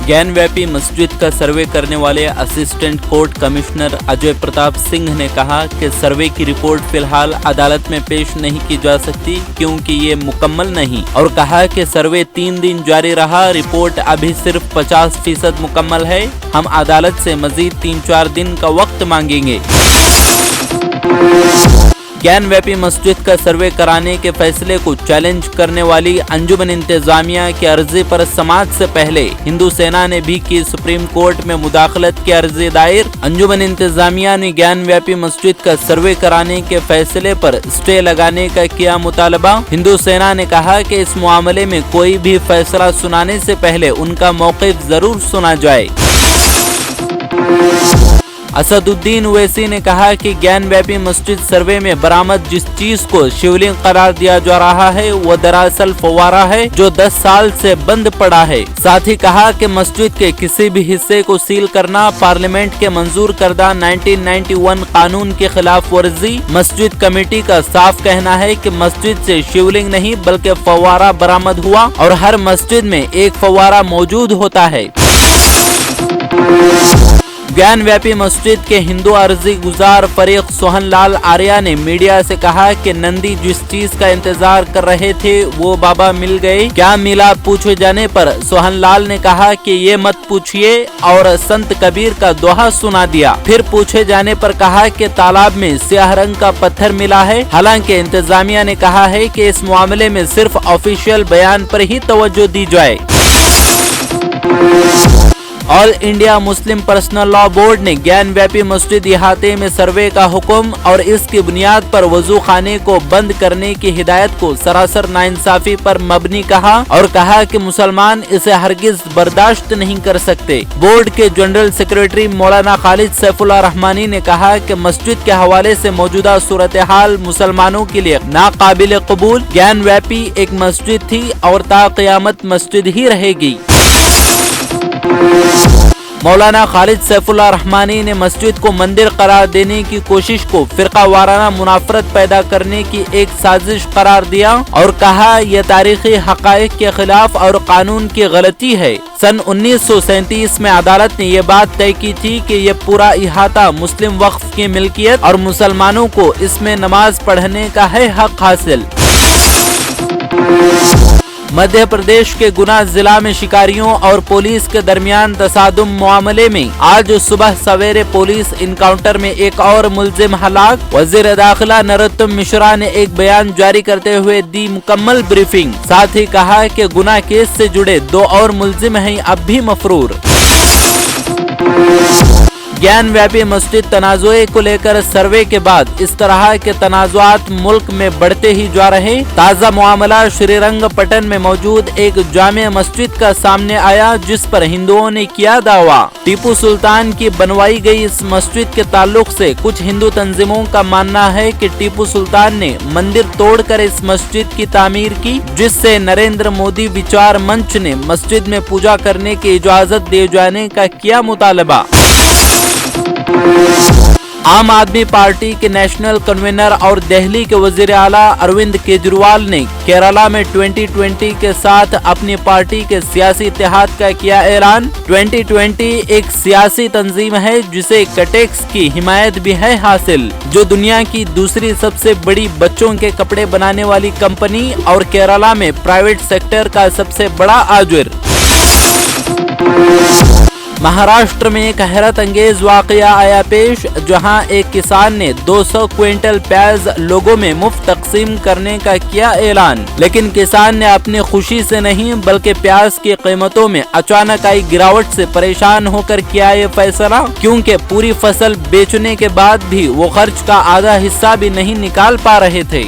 ज्ञान व्यापी मस्जिद का सर्वे करने वाले assistant court commissioner Ajay Pratap Singh ने कहा कि सर्वे की रिपोर्ट फिलहाल अदालत में पेश नहीं की जा सकती क्योंकि ये मुकम्मल नहीं, और कहा कि सर्वे 3 दिन जारी रहा, रिपोर्ट अभी सिर्फ 50% मुकम्मल है। हम अदालत से मजीद 3-4 दिन का वक्त मांगेंगे। ज्ञान व्यापी मस्जिद का सर्वे कराने के फैसले को चैलेंज करने वाली अंजुमन इंतजामिया की अर्जी पर समाज से पहले हिंदू सेना ने भी की सुप्रीम कोर्ट में मुदाखलत की अर्जी दायर। अंजुमन इंतजामिया ने ज्ञान व्यापी मस्जिद का सर्वे कराने के फैसले पर स्टे लगाने का किया मुतालबा। हिंदू सेना ने कहा कि इस मामले में कोई भी फैसला सुनाने से पहले उनका मौक़िफ़ जरूर सुना जाए। असदुद्दीन ओवैसी ने कहा कि ज्ञान व्यापी मस्जिद सर्वे में बरामद जिस चीज को शिवलिंग करार दिया जा रहा है वो दरअसल फव्वारा है जो 10 साल से बंद पड़ा है। साथ ही कहा कि मस्जिद के किसी भी हिस्से को सील करना पार्लियामेंट के मंजूर करदा 1991 कानून के खिलाफ वर्जी। मस्जिद कमेटी का साफ कहना है कि मस्जिद से शिवलिंग नहीं बल्कि फव्वारा बरामद हुआ और हर मस्जिद में एक फव्वारा मौजूद होता है। ज्ञान व्यापी मस्जिद के हिंदू अर्जी गुजार फरीक सोहन लाल आर्या ने मीडिया से कहा कि नंदी जिस चीज का इंतजार कर रहे थे वो बाबा मिल गए, क्या मिला पूछे जाने पर सोहन लाल ने कहा कि ये मत पूछिए और संत कबीर का दोहा सुना दिया। फिर पूछे जाने पर कहा कि तालाब में स्याह रंग का पत्थर मिला है। हालांकि इंतजामिया ने कहा है कि इस मामले में सिर्फ ऑफिशियल बयान पर ही तवज्जो दी जाए। All India Muslim personal law board ने ज्ञान व्यापी मस्जिद इहाते में सर्वे का हुक्म और इसकी बुनियाद पर वजू खाने को बंद करने की हिदायत को सरासर नाइंसाफी पर मबनी कहा और कहा कि मुसलमान इसे हरगिज बर्दाश्त नहीं कर सकते। बोर्ड के जनरल सेक्रेटरी मौलाना खालिद सैफुल्लाह रहमानी ने कहा कि मस्जिद के हवाले से मौजूदा सूरत हाल मुसलमानों के लिए नाकाबिल कबूल। ज्ञान व्यापी एक मस्जिद थी और ता क़यामत मस्जिद ही रहेगी। मौलाना खालिद सैफुल्लाह रहमानी ने मस्जिद को मंदिर करार देने की कोशिश को फिरका वाराना मुनाफरत पैदा करने की एक साजिश करार दिया और कहा यह तारीखी हकायक के खिलाफ और कानून की गलती है। सन 1937 में अदालत ने यह बात तय की थी कि यह पूरा इहाता मुस्लिम वक्फ की मिल्कियत और मुसलमानों को इसमें नमाज पढ़ने का है हक हासिल। मध्य प्रदेश के गुना जिला में शिकारियों और पुलिस के दरमियान तसादुम मामले में आज सुबह सवेरे पुलिस इनकाउंटर में एक और मुलजिम हलाक। वजीर दाखिला नरोत्तम मिश्रा ने एक बयान जारी करते हुए दी मुकम्मल ब्रीफिंग। साथ ही कहा कि गुना केस से जुड़े 2 और मुलजिम हैं अब भी मफरूर। ज्ञान व्यापी मस्जिद तनाज़ुए को लेकर सर्वे के बाद इस तरह के तनाज़ुआत मुल्क में बढ़ते ही जा रहे। ताज़ा मामला श्रीरंगपटन में मौजूद एक जामे मस्जिद का सामने आया जिस पर हिंदुओं ने किया दावा। टीपू सुल्तान की बनवाई गई इस मस्जिद के ताल्लुक से कुछ हिंदू तंजीमों का मानना है कि टीपू सुल्तान ने मंदिर तोड़कर इस मस्जिद की तामीर की, जिससे नरेंद्र मोदी विचार मंच ने मस्जिद में पूजा करने की इजाजत दिए जाने का किया मुतालबा। आम आदमी पार्टी के नेशनल कन्वीनर और दिल्ली के वजीर आला अरविंद केजरीवाल ने केरला में 2020 के साथ अपनी पार्टी के सियासी इत्तेहाद का किया ऐलान। 2020 एक सियासी तंजीम है जिसे कटेक्स की हिमायत भी है हासिल, जो दुनिया की दूसरी सबसे बड़ी बच्चों के कपड़े बनाने वाली कंपनी और केरला में प्राइवेट सेक्टर का सबसे बड़ा आजुर। महाराष्ट्र में एक हैरत अंगेज वाकया आया पेश, जहां एक किसान ने 200 क्विंटल प्याज लोगों में मुफ्त तकसीम करने का किया ऐलान। लेकिन किसान ने अपनी खुशी से नहीं बल्कि प्याज की कीमतों में अचानक आई गिरावट से परेशान होकर किया ये फैसला, क्योंकि पूरी फसल बेचने के बाद भी वो खर्च का आधा हिस्सा भी नहीं निकाल पा रहे थे।